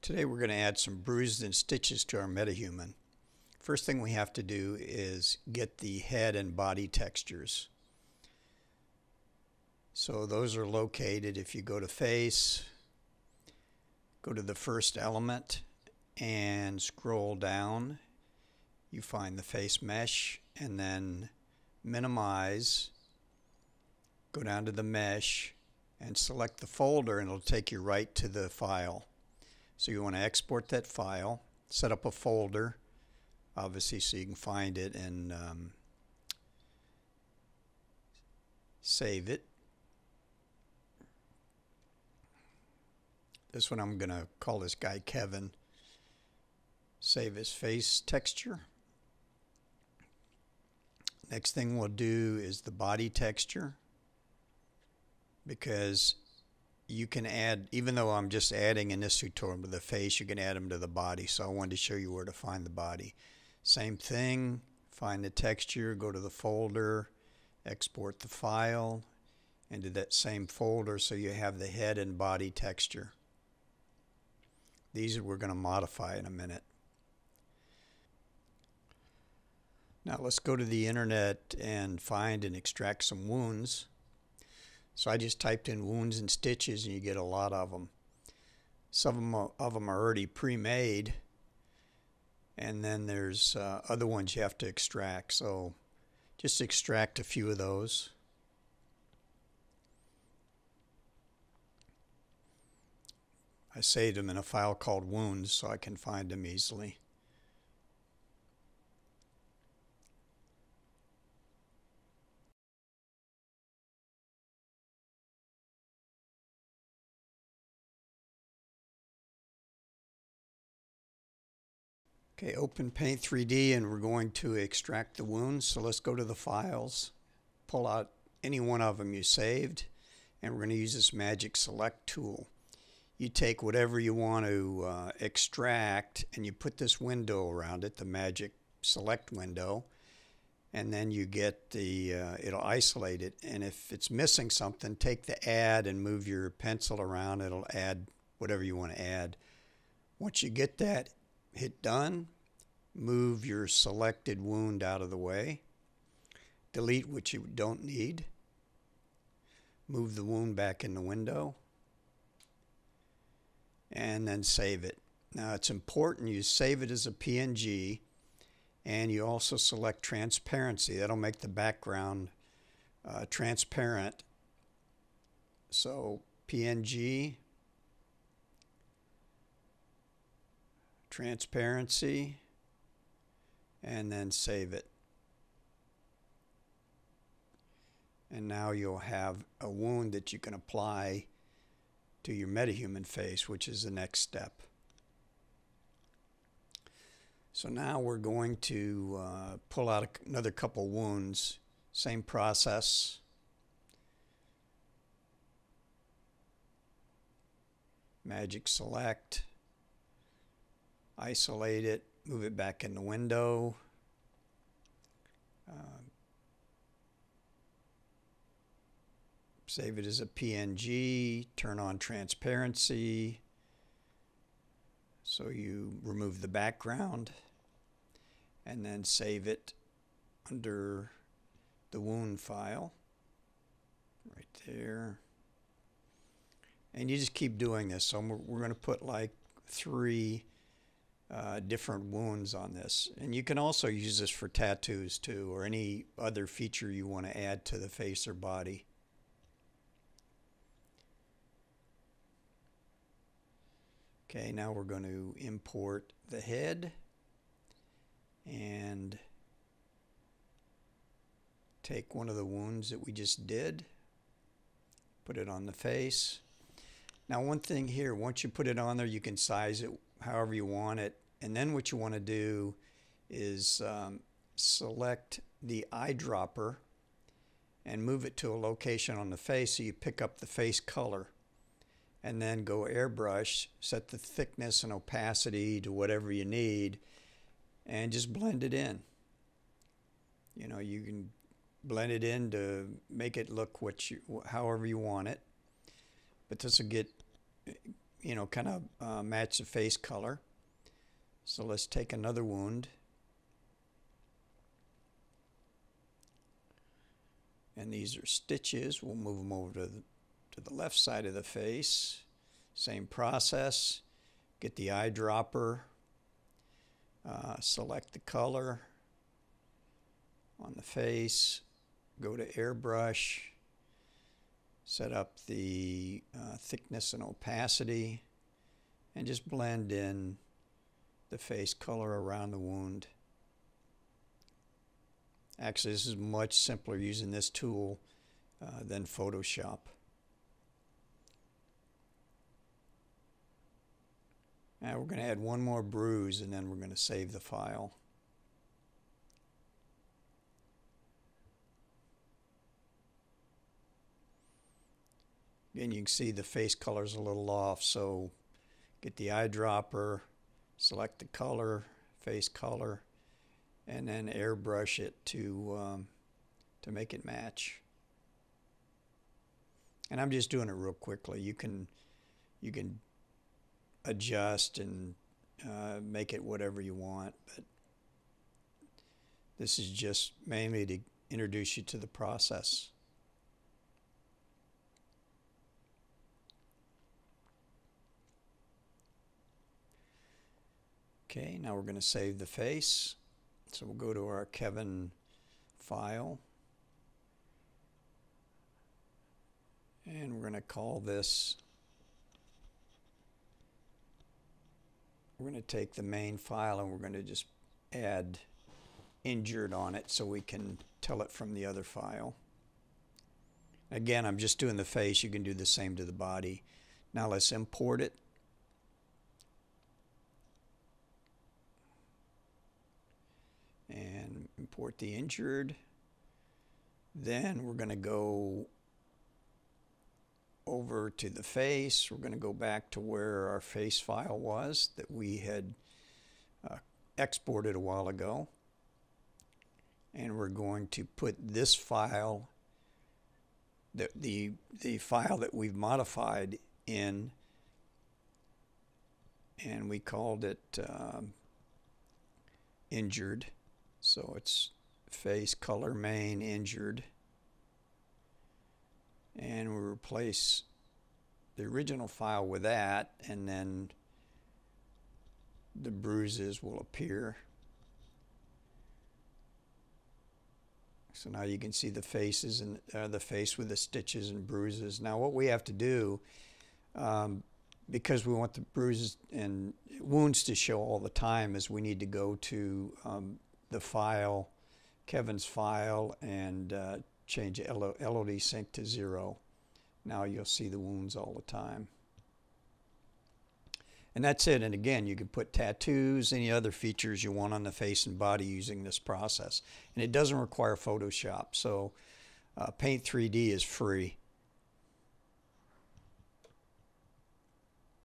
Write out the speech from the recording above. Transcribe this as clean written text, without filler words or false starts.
Today we're going to add some bruises and stitches to our Metahuman. First thing we have to do is get the head and body textures. So those are located if you go to Face, go to the first element and scroll down. You find the face mesh and then minimize, go down to the mesh and select the folder and it'll take you right to the file. So you want to export that file, set up a folder, obviously so you can find it and save it. This one I'm going to call this guy Kevin. Save his face texture. Next thing we'll do is the body texture, because you can add, even though I'm just adding in this tutorial to the face, you can add them to the body. So I wanted to show you where to find the body. Same thing, find the texture, go to the folder, export the file into that same folder so you have the head and body texture. These we're going to modify in a minute. Now let's go to the internet and find and extract some wounds. So I just typed in wounds and stitches and you get a lot of them. Some of them are already pre-made, and then there's other ones you have to extract. So just extract a few of those. I saved them in a file called wounds so I can find them easily. Okay, open Paint 3D and we're going to extract the wounds. So let's go to the files, pull out any one of them you saved, and we're going to use this magic select tool. You take whatever you want to extract and you put this window around it, the magic select window, and then you get the, it'll isolate it. And if it's missing something, take the add and move your pencil around. It'll add whatever you want to add. Once you get that, hit done, move your selected wound out of the way, delete what you don't need, move the wound back in the window, and then save it. Now it's important you save it as a PNG, and you also select transparency. That'll make the background transparent. So PNG, transparency, and then save it. And now you'll have a wound that you can apply to your Metahuman face, which is the next step. So now we're going to pull out another couple wounds. Same process. Magic select. Isolate it, move it back in the window. Save it as a PNG, turn on transparency. So you remove the background and then save it under the wound file right there. And you just keep doing this. So we're going to put like 3 different wounds on this. And you can also use this for tattoos too, or any other feature you want to add to the face or body. Okay, now we're going to import the head and take one of the wounds that we just did, put it on the face. Now one thing here, once you put it on there, you can size it however you want it. And then what you want to do is select the eyedropper and move it to a location on the face so you pick up the face color. And then go airbrush, set the thickness and opacity to whatever you need, and just blend it in. You know, you can blend it in to make it look however you want it. But this will get kind of match the face color. So let's take another wound. And these are stitches. We'll move them over to the left side of the face. Same process. Get the eyedropper. Select the color on the face. Go to airbrush. Set up the thickness and opacity. And just blend in the face color around the wound. Actually, this is much simpler using this tool than Photoshop. Now we're going to add one more bruise and then we're going to save the file. Again, you can see the face color is a little off, so get the eyedropper, select the color, face color, and then airbrush it to make it match. And I'm just doing it real quickly. You can adjust and make it whatever you want, but this is just mainly to introduce you to the process. Okay, now we're going to save the face. So we'll go to our Kevin file. And we're going to call this, we're going to take the main file and we're going to just add injured on it so we can tell it from the other file. Again, I'm just doing the face. You can do the same to the body. Now let's import it. And import the injured. Then we're going to go over to the face. We're going to go back to where our face file was that we had exported a while ago. And we're going to put this file, the file that we've modified in, and we called it injured. So it's face color main injured. And we'll replace the original file with that, and then the bruises will appear. So now you can see the faces and the face with the stitches and bruises. Now what we have to do, because we want the bruises and wounds to show all the time, is we need to go to the file, Kevin's file, and change LOD sync to 0. Now you'll see the wounds all the time. And that's it. And again, you can put tattoos, any other features you want on the face and body using this process. And it doesn't require Photoshop. So Paint 3D is free.